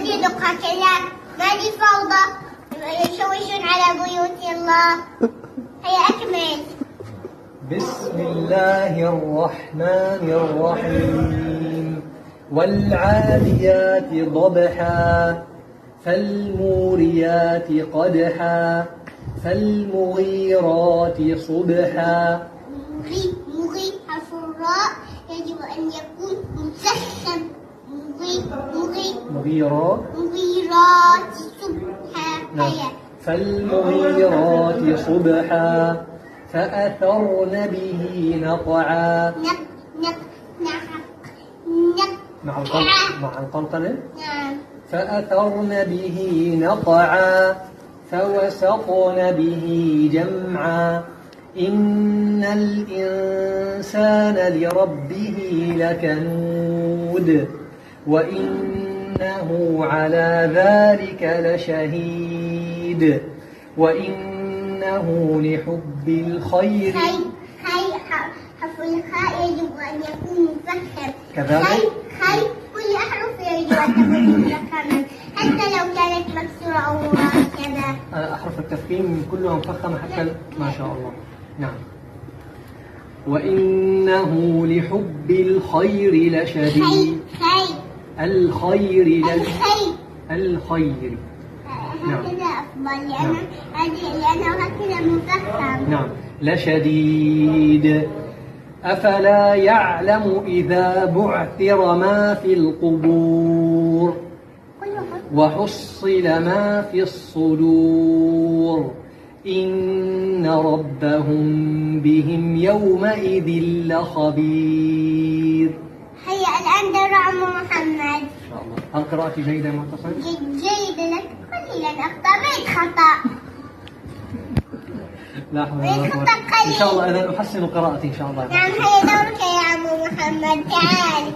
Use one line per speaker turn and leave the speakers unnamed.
جديد قاتلات، ما دي فوضى يشوشون على بيوت الله. هيا أكمل.
بسم الله الرحمن الرحيم. والعاديات ضبحا فالموريات قدحا فالمغيرات صبحا.
مغي حرف الراء يجب أن يكون مسخن.
مغيرات
صبحا.
فالمغيرات صبحا فأثرن به نقعا. مع القنطنة.
نعم.
فأثرن به نقعا فوسطن به جمعا. إن الإنسان لربه لكنود وإنه على ذلك لشهيد وإنه لحب الخير.
حرف الخاء يجب أن يكون مفخم
كذلك
كل أحرف يجب أن تكون مفخمة حتى لو كانت مكسورة أو مركبة.
أحرف التفخيم كلها مفخمة حتى ما شاء الله. نعم. وإنه لحب الخير لشديد. الخير.
هكذا أفضل لأنه هكذا مفخم.
نعم. لشديد. أفلا يعلم إذا بعثر ما في القبور وحصل ما في الصدور إن ربهم بهم يومئذ لخبير.
هيا الآن دور عم محمد.
إن شاء الله. هل قراءتي جيدة معتصم؟
جيدة لك قليلا أخطأت خطأ.
لا حول ولا قوة. إن شاء الله أنا أحسن قراءتي إن شاء الله.
نعم. هيا دورك يا عم محمد، تعال.